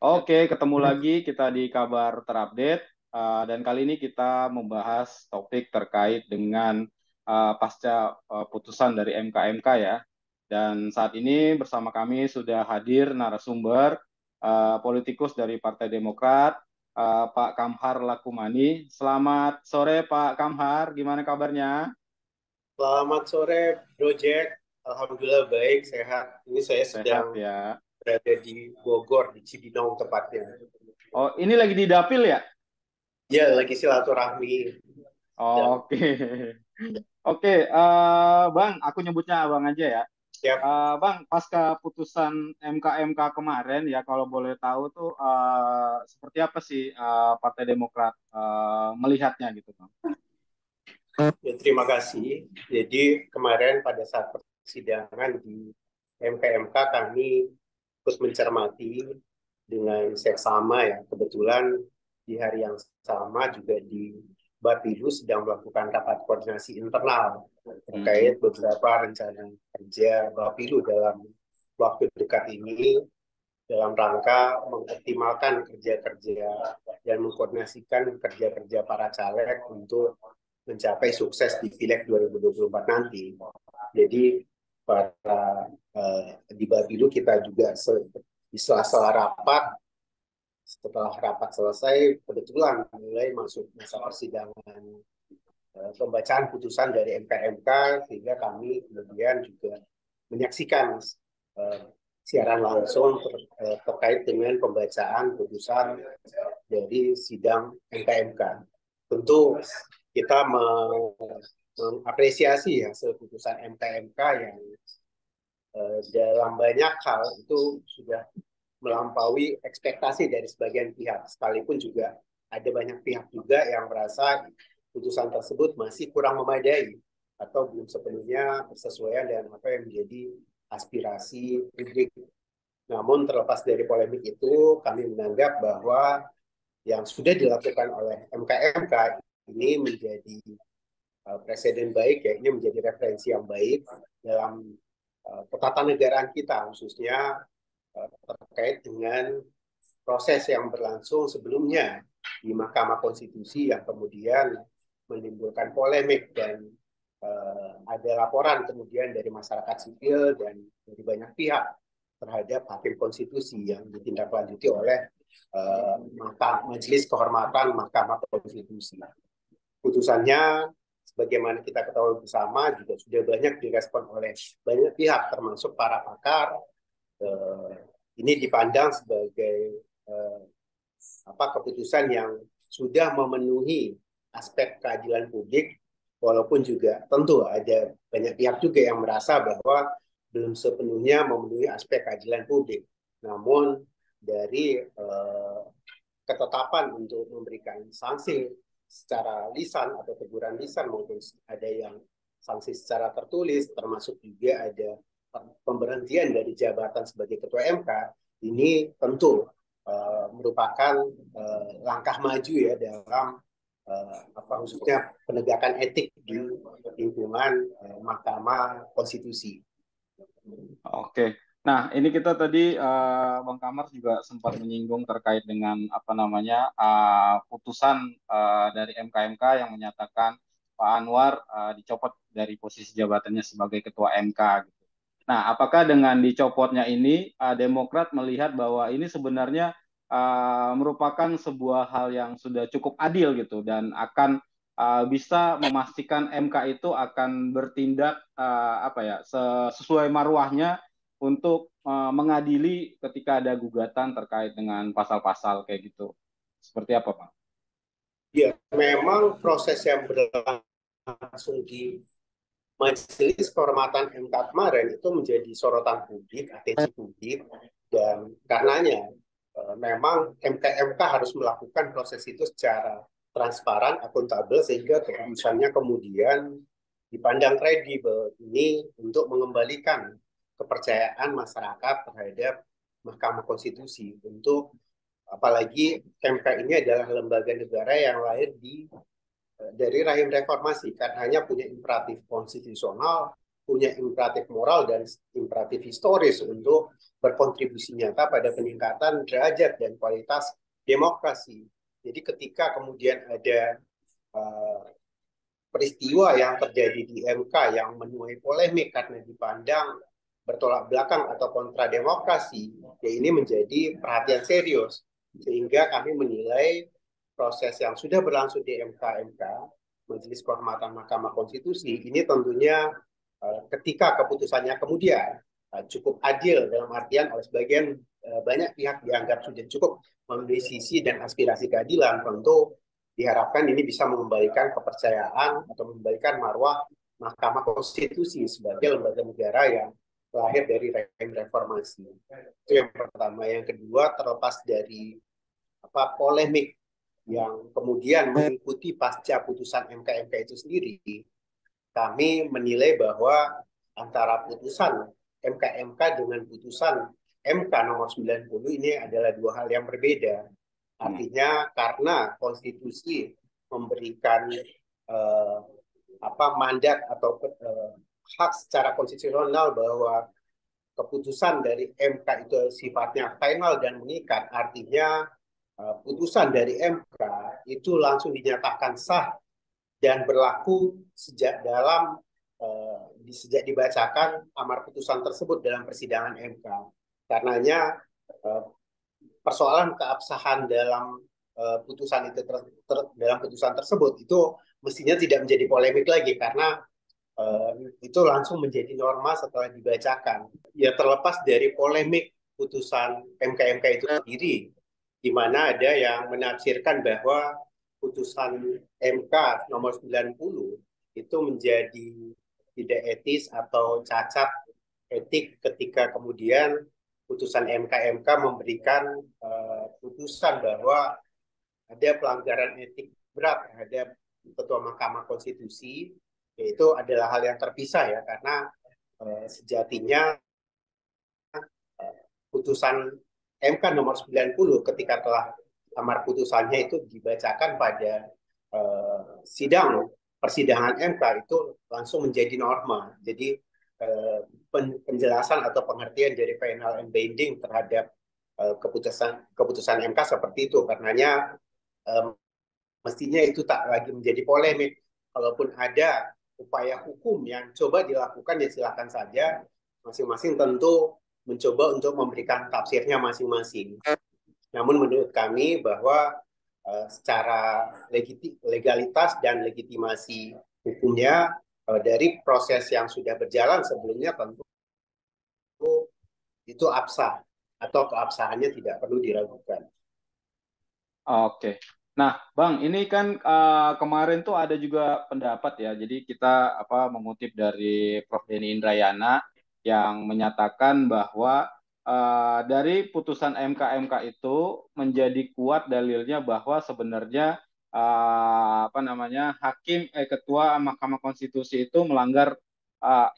Oke, ketemu lagi kita di kabar terupdate. Dan kali ini kita membahas topik terkait dengan pasca putusan dari MK ya. Dan saat ini bersama kami sudah hadir narasumber politikus dari Partai Demokrat, Pak Kamhar Lakumani. Selamat sore Pak Kamhar, gimana kabarnya? Selamat sore, Bro Jack. Alhamdulillah baik, sehat. Ini saya Sehat sedang ya. berada di Bogor, di Cibinong tepatnya. Oh, ini lagi di Dapil ya? Ya, lagi silaturahmi. Dan Oke. Oke, Bang, aku nyebutnya Abang aja ya. ya, Bang, pasca putusan MK kemarin ya, kalau boleh tahu tuh seperti apa sih Partai Demokrat melihatnya gitu, Bang? ya, terima kasih. Jadi kemarin pada saat persidangan di MK kami terus mencermati dengan seksama ya. Kebetulan di hari yang sama juga di Bapilu sedang melakukan rapat koordinasi internal Mm-mm. terkait beberapa rencana kerja Bapilu dalam waktu dekat ini dalam rangka mengoptimalkan kerja-kerja dan mengkoordinasikan kerja-kerja para caleg untuk mencapai sukses di Pileg 2024 nanti. Jadi para di Bapilu kita juga di sela-sela rapat, setelah rapat selesai kebetulan mulai masuk masa persidangan pembacaan putusan dari MK sehingga kami kemudian juga menyaksikan uh, siaran langsung terkait dengan pembacaan putusan dari sidang MK. Tentu kita mengapresiasi hasil putusan MK yang dalam banyak hal itu sudah melampaui ekspektasi dari sebagian pihak. Sekalipun juga ada banyak pihak juga yang merasa putusan tersebut masih kurang memadai atau belum sepenuhnya bersesuaian dengan apa yang menjadi aspirasi publik. Namun terlepas dari polemik itu, kami menganggap bahwa yang sudah dilakukan oleh MK ini menjadi presiden baik, ya ini menjadi referensi yang baik dalam ketatanegaraan kita, khususnya terkait dengan proses yang berlangsung sebelumnya di Mahkamah Konstitusi yang kemudian menimbulkan polemik dan ada laporan kemudian dari masyarakat sipil dan dari banyak pihak terhadap hakim konstitusi yang ditindaklanjuti oleh Majelis Kehormatan Mahkamah Konstitusi. Putusannya sebagaimana kita ketahui bersama juga sudah banyak direspon oleh banyak pihak termasuk para pakar. Eh, ini dipandang sebagai eh, keputusan yang sudah memenuhi aspek keadilan publik, walaupun juga tentu ada banyak pihak juga yang merasa bahwa belum sepenuhnya memenuhi aspek keadilan publik. Namun dari ketetapan untuk memberikan sanksi secara lisan atau teguran lisan maupun ada yang sanksi secara tertulis, termasuk juga ada pemberhentian dari jabatan sebagai ketua MK, ini tentu merupakan langkah maju ya dalam khususnya penegakan etik di lingkungan Mahkamah Konstitusi. Oke. Nah, ini kita tadi Bang Kamar juga sempat menyinggung terkait dengan apa namanya putusan dari MK yang menyatakan Pak Anwar dicopot dari posisi jabatannya sebagai Ketua MK gitu. Nah, apakah dengan dicopotnya ini Demokrat melihat bahwa ini sebenarnya merupakan sebuah hal yang sudah cukup adil gitu dan akan bisa memastikan MK itu akan bertindak apa ya sesuai marwahnya untuk mengadili ketika ada gugatan terkait dengan pasal-pasal kayak gitu. Seperti apa, Pak? Ya, memang proses yang berlangsung di Majelis Kehormatan MK kemarin itu menjadi sorotan publik, atensi publik, dan karenanya memang MK harus melakukan proses itu secara transparan, akuntabel, sehingga keputusannya kemudian dipandang kredibel. Ini untuk mengembalikan kepercayaan masyarakat terhadap Mahkamah Konstitusi. Untuk apalagi MK ini adalah lembaga negara yang lahir dari rahim reformasi kan hanya punya imperatif konstitusional punya imperatif moral dan imperatif historis untuk berkontribusi nyata pada peningkatan derajat dan kualitas demokrasi. Jadi ketika kemudian ada uh, peristiwa yang terjadi di MK yang menuai polemik karena dipandang bertolak belakang atau kontra demokrasi, ya ini menjadi perhatian serius. Sehingga kami menilai proses yang sudah berlangsung di MK, Majelis Kehormatan Mahkamah Konstitusi, ini tentunya ketika keputusannya kemudian cukup adil dalam artian oleh sebagian banyak pihak dianggap sudah cukup memenuhi sisi dan aspirasi keadilan, tentu diharapkan ini bisa mengembalikan kepercayaan atau mengembalikan marwah Mahkamah Konstitusi sebagai lembaga negara yang lahir dari reformasi. Itu yang pertama. Yang kedua, terlepas dari polemik yang kemudian mengikuti pasca putusan MK itu sendiri, kami menilai bahwa antara putusan MK dengan putusan MK nomor 90 ini adalah dua hal yang berbeda. Artinya karena konstitusi memberikan mandat atau hak secara konstitusional bahwa keputusan dari MK itu sifatnya final dan mengikat, artinya putusan dari MK itu langsung dinyatakan sah dan berlaku sejak sejak dibacakan amar putusan tersebut dalam persidangan MK. Karenanya persoalan keabsahan dalam putusan itu dalam putusan tersebut itu mestinya tidak menjadi polemik lagi karena itu langsung menjadi norma setelah dibacakan. Ya terlepas dari polemik putusan MK itu sendiri, di mana ada yang menafsirkan bahwa putusan MK nomor 90 itu menjadi tidak etis atau cacat etik ketika kemudian putusan MK memberikan putusan bahwa ada pelanggaran etik berat terhadap Ketua Mahkamah Konstitusi, yaitu adalah hal yang terpisah ya, karena sejatinya putusan MK nomor 90 ketika telah amar putusannya itu dibacakan pada sidang persidangan MK itu langsung menjadi norma. Jadi penjelasan atau pengertian dari final and binding terhadap keputusan MK seperti itu. Karenanya mestinya itu tak lagi menjadi polemik. Kalaupun ada upaya hukum yang coba dilakukan, ya silakan saja. Masing-masing tentu mencoba untuk memberikan tafsirnya masing-masing. Namun menurut kami bahwa secara legalitas dan legitimasi hukumnya dari proses yang sudah berjalan sebelumnya tentu itu absah atau keabsahannya tidak perlu diragukan. Oke. Nah, Bang, ini kan kemarin tuh ada juga pendapat ya. Jadi kita mengutip dari Prof. Denny Indrayana yang menyatakan bahwa dari putusan MK itu menjadi kuat dalilnya bahwa sebenarnya ketua Mahkamah Konstitusi itu melanggar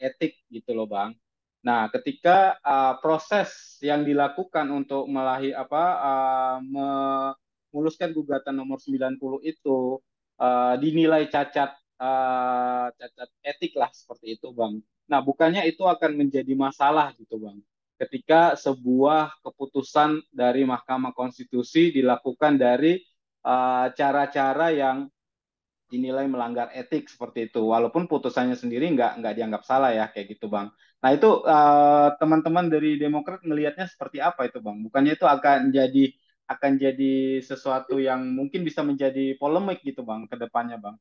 etik gitu loh, Bang. Nah, ketika proses yang dilakukan untuk memuluskan gugatan nomor 90 itu dinilai cacat etik lah seperti itu, Bang. Nah, bukannya itu akan menjadi masalah gitu, Bang. Ketika sebuah keputusan dari Mahkamah Konstitusi dilakukan dari cara-cara yang dinilai melanggar etik seperti itu, walaupun putusannya sendiri nggak dianggap salah ya kayak gitu, Bang. Nah itu teman-teman dari Demokrat melihatnya seperti apa itu, Bang? Bukannya itu akan jadi sesuatu yang mungkin bisa menjadi polemik gitu, Bang, ke depannya, Bang?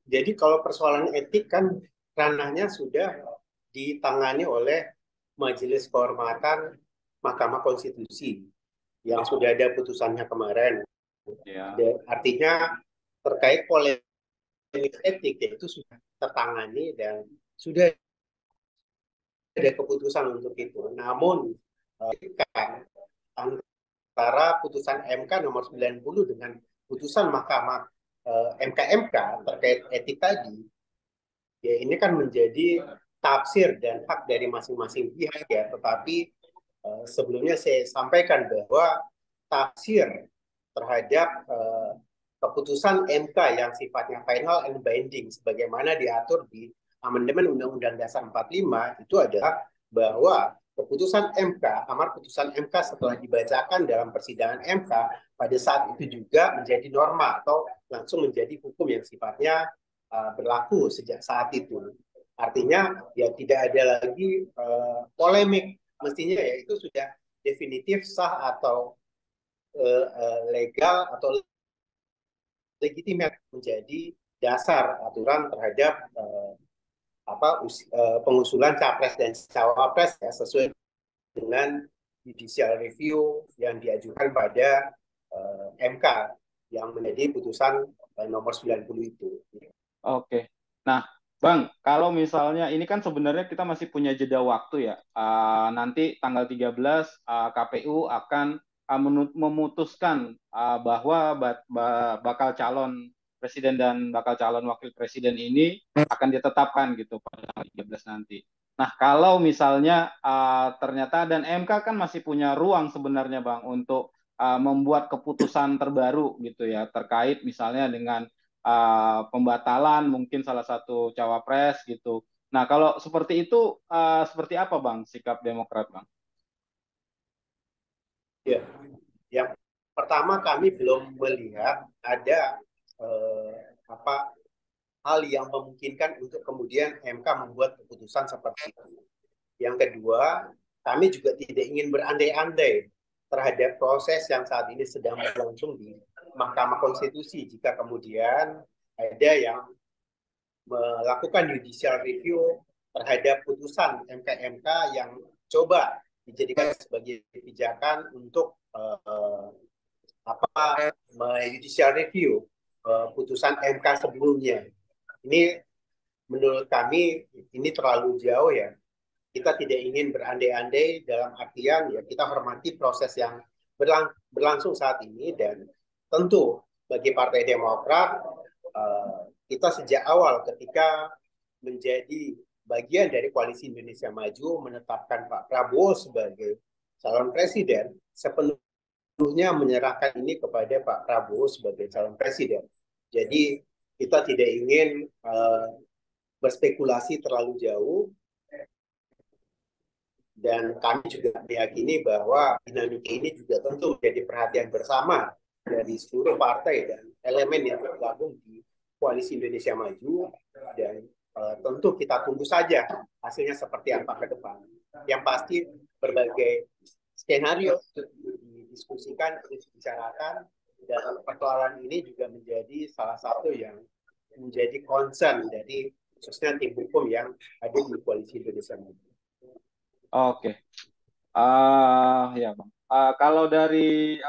Jadi kalau persoalan etik kan ranahnya sudah ditangani oleh Majelis Kehormatan Mahkamah Konstitusi yang sudah ada putusannya kemarin. Ya. Artinya terkait polemik etik itu sudah tertangani dan sudah ada keputusan untuk itu. Namun antara putusan MK nomor 90 dengan putusan Mahkamah MK terkait etik tadi, ya ini kan menjadi tafsir dan hak dari masing-masing pihak ya. Tetapi sebelumnya saya sampaikan bahwa tafsir terhadap keputusan MK yang sifatnya final and binding sebagaimana diatur di Amandemen Undang-Undang Dasar 45 itu adalah bahwa keputusan MK, amar putusan MK setelah dibacakan dalam persidangan MK pada saat itu juga menjadi norma atau langsung menjadi hukum yang sifatnya berlaku sejak saat itu. Artinya ya tidak ada lagi polemik, mestinya ya itu sudah definitif sah atau legal atau legitimate menjadi dasar aturan terhadap pengusulan capres dan cawapres ya, sesuai dengan judicial review yang diajukan pada MK yang menjadi putusan nomor 90 itu. Oke. Nah, Bang, kalau misalnya ini kan sebenarnya kita masih punya jeda waktu ya. Nanti tanggal 13 KPU akan memutuskan bahwa bakal calon presiden dan bakal calon wakil presiden ini akan ditetapkan gitu pada tanggal 13 nanti. Nah, kalau misalnya ternyata dan MK kan masih punya ruang sebenarnya Bang untuk membuat keputusan terbaru gitu ya terkait misalnya dengan pembatalan mungkin salah satu cawapres gitu. Nah, kalau seperti itu, seperti apa Bang sikap Demokrat Bang? Ya, yang pertama kami belum melihat ada hal yang memungkinkan untuk kemudian MK membuat keputusan seperti itu. Yang kedua, kami juga tidak ingin berandai-andai terhadap proses yang saat ini sedang berlangsung di Mahkamah Konstitusi jika kemudian ada yang melakukan judicial review terhadap putusan MK-MK yang coba dijadikan sebagai pijakan untuk judicial review putusan MK sebelumnya. Ini menurut kami ini terlalu jauh ya. Kita tidak ingin berandai-andai dalam artian ya kita hormati proses yang berlangsung saat ini dan tentu bagi Partai Demokrat kita sejak awal ketika menjadi bagian dari Koalisi Indonesia Maju menetapkan Pak Prabowo sebagai calon presiden sepenuhnya menyerahkan ini kepada Pak Prabowo sebagai calon presiden. Jadi kita tidak ingin berspekulasi terlalu jauh dan kami juga meyakini bahwa dinamika ini juga tentu menjadi perhatian bersama dari seluruh partai dan elemen yang tergabung di Koalisi Indonesia Maju dan tentu kita tunggu saja hasilnya seperti apa ke depan. Yang pasti berbagai skenario didiskusikan, dibicarakan dan persoalan ini juga menjadi salah satu yang menjadi concern dari khususnya tim hukum yang ada di Koalisi Indonesia Maju. Oke. Ya Bang. Kalau dari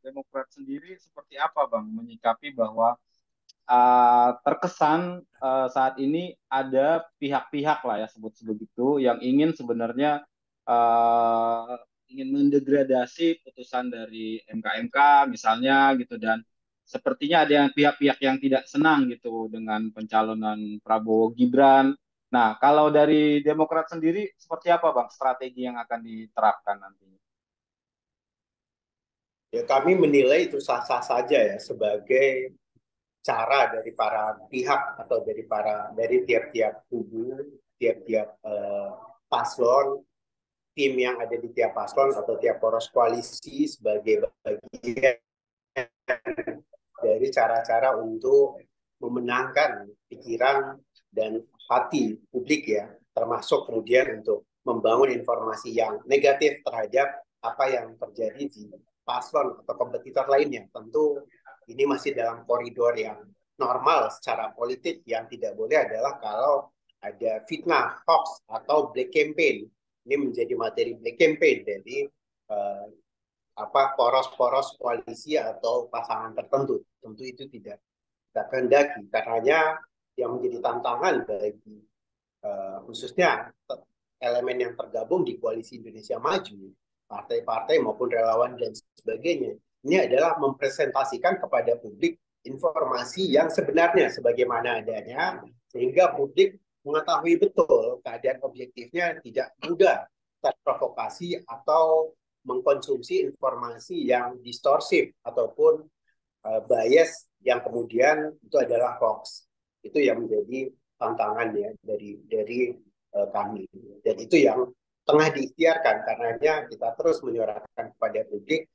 Demokrat sendiri seperti apa Bang menyikapi bahwa terkesan saat ini ada pihak-pihak lah ya sebut begitu yang ingin sebenarnya ingin mendegradasi putusan dari MK-MK misalnya gitu dan sepertinya ada yang pihak-pihak yang tidak senang gitu dengan pencalonan Prabowo Gibran. Nah, kalau dari Demokrat sendiri seperti apa Bang strategi yang akan diterapkan nantinya? Ya, kami menilai itu sah-sah saja ya sebagai cara dari para pihak atau dari tiap-tiap kubu, tiap-tiap paslon, tim yang ada di tiap paslon atau tiap poros koalisi sebagai bagian dari cara-cara untuk memenangkan pikiran dan hati publik ya, termasuk kemudian untuk membangun informasi yang negatif terhadap apa yang terjadi di paslon atau kompetitor lainnya. Tentu ini masih dalam koridor yang normal secara politik. Yang tidak boleh adalah kalau ada fitnah, hoax, atau black campaign. Ini menjadi materi black campaign. Jadi poros-poros koalisi atau pasangan tertentu. Tentu itu tidak kita kehendaki. Karenanya yang menjadi tantangan bagi khususnya elemen yang tergabung di Koalisi Indonesia Maju, partai-partai maupun relawan dan sebagainya, ini adalah mempresentasikan kepada publik informasi yang sebenarnya sebagaimana adanya, sehingga publik mengetahui betul keadaan objektifnya tidak mudah terprovokasi atau mengkonsumsi informasi yang distorsif ataupun bias yang kemudian itu adalah hoax. Itu yang menjadi tantangan ya dari kami. Dan itu yang tengah diikhtiarkan karenanya kita terus menyuarakan kepada publik,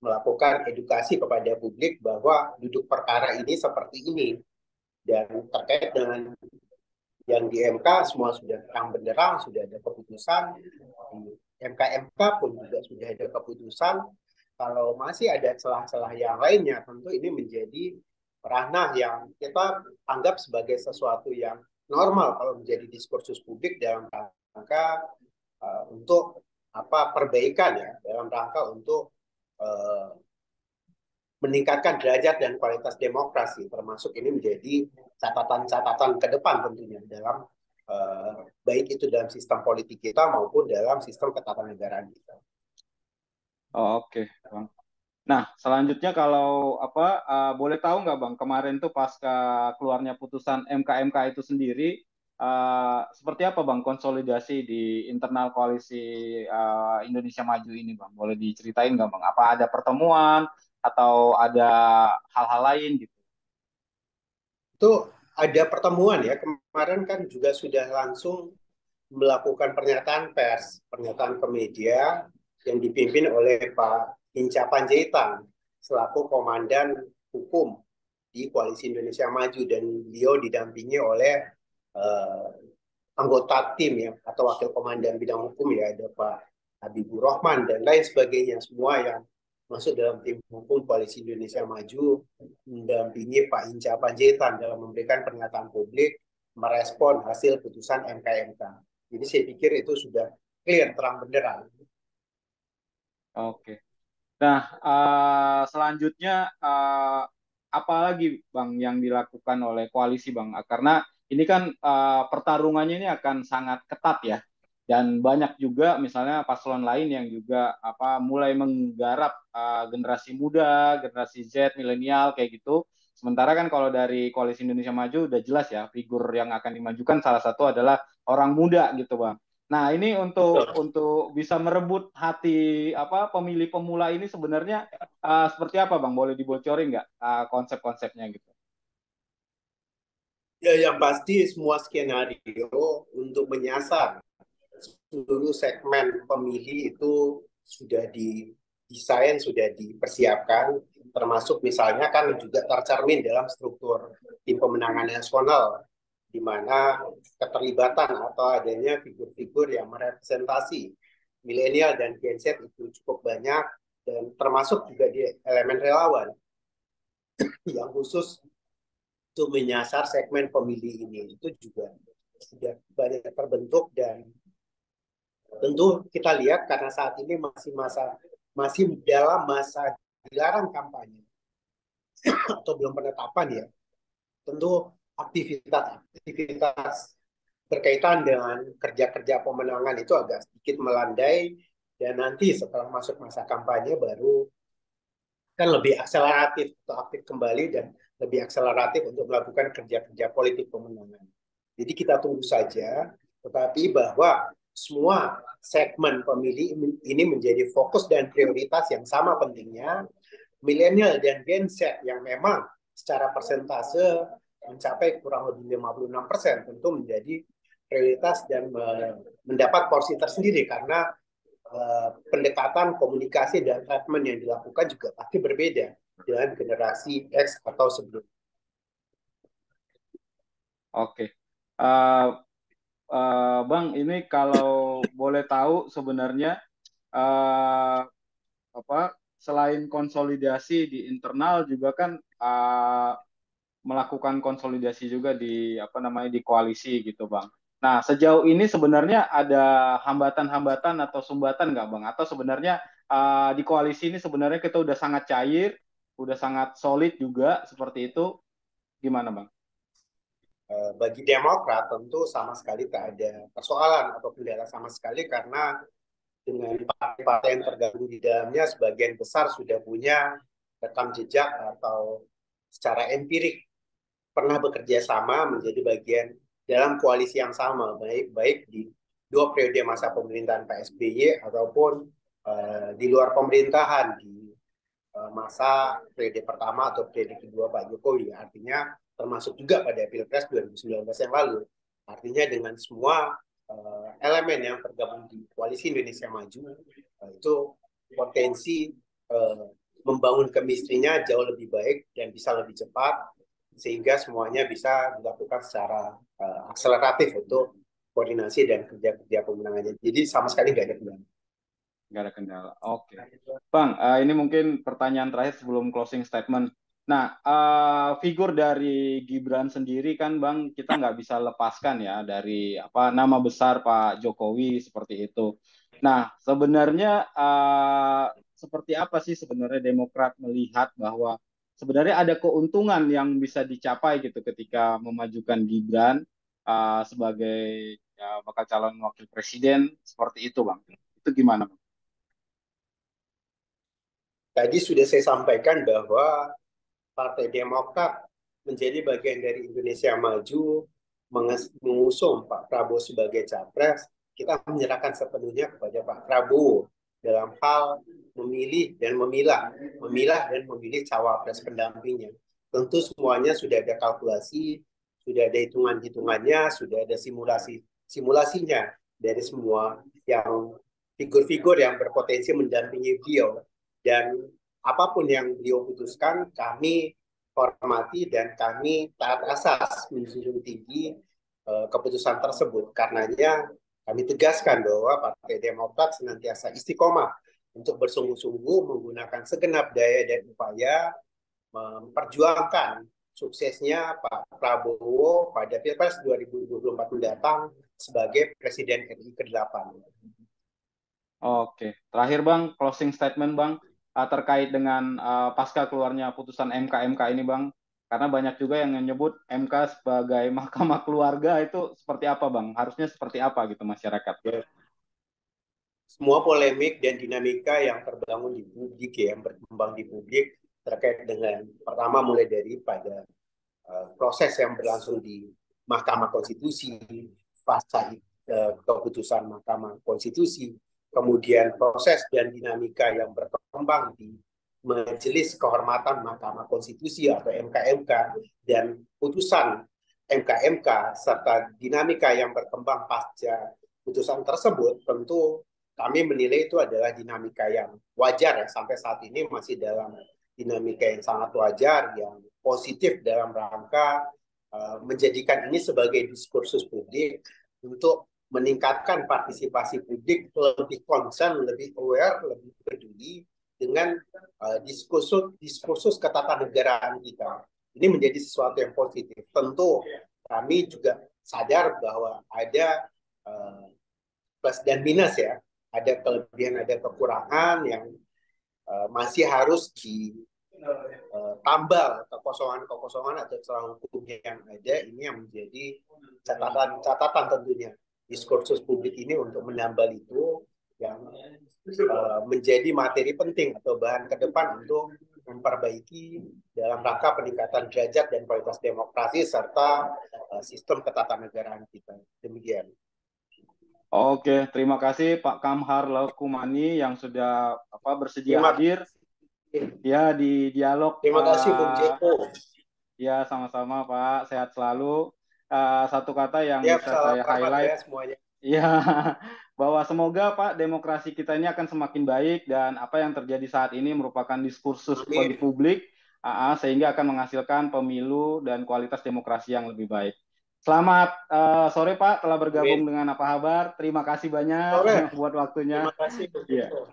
melakukan edukasi kepada publik bahwa duduk perkara ini seperti ini. Dan terkait dengan yang di MK semua sudah terang benderang, sudah ada keputusan. Di MK pun juga sudah ada keputusan. Kalau masih ada celah-celah yang lainnya, tentu ini menjadi ranah yang kita anggap sebagai sesuatu yang normal kalau menjadi diskursus publik dalam rangka untuk perbaikan ya, dalam rangka untuk uh, meningkatkan derajat dan kualitas demokrasi, termasuk ini menjadi catatan-catatan ke depan tentunya dalam baik itu dalam sistem politik kita maupun dalam sistem ketatanegaraan kita. Oh, oke, Bang. Nah, selanjutnya kalau boleh tahu nggak Bang, kemarin tuh pasca keluarnya putusan MK itu sendiri, seperti apa Bang konsolidasi di internal koalisi Indonesia Maju ini Bang? Boleh diceritain nggak Bang? Apa ada pertemuan atau ada hal-hal lain gitu? Itu ada pertemuan ya, kemarin kan juga sudah langsung melakukan pernyataan ke media yang dipimpin oleh Pak Hinca Panjaitan selaku Komandan Hukum di Koalisi Indonesia Maju dan beliau didampingi oleh uh, anggota tim ya atau wakil komandan bidang hukum ya ada Pak Habibur Rahman dan lain sebagainya semua yang masuk dalam tim hukum Koalisi Indonesia Maju mendampingi Pak Hinca Panjaitan dalam memberikan pernyataan publik merespon hasil putusan MK. Jadi saya pikir itu sudah clear terang benderang. Oke. Nah, selanjutnya apa lagi Bang yang dilakukan oleh koalisi Bang? Karena ini kan pertarungannya ini akan sangat ketat ya. Dan banyak juga misalnya paslon lain yang juga mulai menggarap generasi muda, generasi Z, milenial kayak gitu. Sementara kan kalau dari Koalisi Indonesia Maju udah jelas ya, figur yang akan dimajukan salah satu adalah orang muda gitu Bang. Nah, ini untuk bisa merebut hati pemilih pemula ini sebenarnya seperti apa Bang? Boleh dibocorin nggak konsep-konsepnya gitu? Ya, yang pasti semua skenario untuk menyasar seluruh segmen pemilih itu sudah didesain, sudah dipersiapkan, termasuk misalnya kan juga tercermin dalam struktur tim pemenangan nasional, di mana keterlibatan atau adanya figur-figur yang merepresentasi milenial dan Gen Z itu cukup banyak, dan termasuk juga di elemen relawan yang khusus untuk menyasar segmen pemilih ini itu juga sudah banyak terbentuk. Dan tentu kita lihat karena saat ini masih dalam masa dilarang kampanye atau belum penetapan ya, tentu aktivitas berkaitan dengan kerja-kerja pemenangan itu agak sedikit melandai, dan nanti setelah masuk masa kampanye baru kan lebih akseleratif atau aktif kembali dan lebih akseleratif untuk melakukan kerja-kerja politik pemenangan. Jadi kita tunggu saja, tetapi bahwa semua segmen pemilih ini menjadi fokus dan prioritas yang sama pentingnya. Milenial dan Gen Z yang memang secara persentase mencapai kurang lebih 56% tentu menjadi prioritas dan mendapat porsi tersendiri karena pendekatan komunikasi dan treatment yang dilakukan juga pasti berbeda dengan generasi X atau sebelumnya. Oke. Bang, ini kalau boleh tahu sebenarnya uh, selain konsolidasi di internal juga kan melakukan konsolidasi juga di di koalisi gitu Bang. Nah, sejauh ini sebenarnya ada hambatan-hambatan atau sumbatan nggak Bang? Atau sebenarnya di koalisi ini sebenarnya kita udah sangat cair, udah sangat solid juga seperti itu. Gimana Bang? Bagi Demokrat tentu sama sekali tak ada persoalan atau kendala sama sekali karena dengan partai-partai yang tergabung di dalamnya sebagian besar sudah punya rekam jejak atau secara empirik pernah bekerja sama menjadi bagian dalam koalisi yang sama, baik di dua periode masa pemerintahan Pak SBY ataupun di luar pemerintahan di masa periode pertama atau periode kedua Pak Jokowi. Artinya termasuk juga pada Pilpres 2019 yang lalu. Artinya dengan semua elemen yang tergabung di Koalisi Indonesia Maju, itu potensi membangun kemistrinya jauh lebih baik dan bisa lebih cepat, sehingga semuanya bisa dilakukan secara akseleratif untuk koordinasi dan kerja-kerja pemenangannya. Jadi sama sekali nggak ada kendala. Nggak ada kendala. Oke. Bang, ini mungkin pertanyaan terakhir sebelum closing statement. Nah, figur dari Gibran sendiri kan, Bang, kita nggak bisa lepaskan ya dari apa nama besar Pak Jokowi seperti itu. Nah, sebenarnya seperti apa sih sebenarnya Demokrat melihat bahwa sebenarnya ada keuntungan yang bisa dicapai gitu ketika memajukan Gibran sebagai bakal calon wakil presiden seperti itu, Bang. Itu gimana, Bang? Tadi sudah saya sampaikan bahwa Partai Demokrat menjadi bagian dari Indonesia Maju, mengusung Pak Prabowo sebagai capres. Kita menyerahkan sepenuhnya kepada Pak Prabowo dalam hal memilih dan dan memilih cawapres pendampingnya. Tentu semuanya sudah ada kalkulasi, sudah ada hitungan-hitungannya, sudah ada simulasinya dari semua yang figur-figur yang berpotensi mendampingi beliau. Dan apapun yang beliau putuskan, kami hormati dan kami taat asas menjunjung tinggi keputusan tersebut. Karenanya kami tegaskan bahwa Partai Demokrat senantiasa istiqomah untuk bersungguh-sungguh menggunakan segenap daya dan upaya memperjuangkan suksesnya Pak Prabowo pada Pilpres 2024 mendatang sebagai Presiden RI ke-8. Oke, terakhir Bang, closing statement Bang, terkait dengan pasca keluarnya putusan MK ini Bang, karena banyak juga yang menyebut MK sebagai mahkamah keluarga itu seperti apa Bang? Harusnya seperti apa gitu masyarakat? Ya. Semua polemik dan dinamika yang terbangun di publik, yang berkembang di publik terkait dengan pertama mulai dari pada proses yang berlangsung di Mahkamah Konstitusi, pasca keputusan Mahkamah Konstitusi, kemudian proses dan dinamika yang berkembang di Majelis Kehormatan Mahkamah Konstitusi atau MKMK, dan putusan MKMK serta dinamika yang berkembang pasca putusan tersebut, tentu kami menilai itu adalah dinamika yang wajar ya, sampai saat ini masih dalam dinamika yang sangat wajar, yang positif dalam rangka menjadikan ini sebagai diskursus publik untuk meningkatkan partisipasi publik, lebih concern, lebih aware, lebih peduli dengan diskursus ketatanegaraan kita. Ini menjadi sesuatu yang positif. Tentu kami juga sadar bahwa ada plus dan minus ya, ada kelebihan, ada kekurangan yang masih harus ditambal kekosongan-kekosongan atau celah hukum yang ada. Ini yang menjadi catatan tentunya diskursus publik ini untuk menambal itu yang menjadi materi penting atau bahan ke depan untuk memperbaiki dalam rangka peningkatan derajat dan kualitas demokrasi serta sistem ketatanegaraan kita. Demikian. Oke, terima kasih Pak Kamhar Laukumani yang sudah bersedia Terima hadir ya di dialog. Terima kasih Bung Jeko. Ya, sama-sama Pak, sehat selalu. Satu kata yang Siap, bisa salam saya hormat ya highlight, semuanya. ya, bahwa semoga Pak demokrasi kita ini akan semakin baik dan apa yang terjadi saat ini merupakan diskursus bagi Amin. publik, sehingga akan menghasilkan pemilu dan kualitas demokrasi yang lebih baik. Selamat sore Pak, telah bergabung Amin. dengan Apa Kabar. Terima kasih banyak Sore. buat waktunya. Terima kasih Bung Ya. Jeko.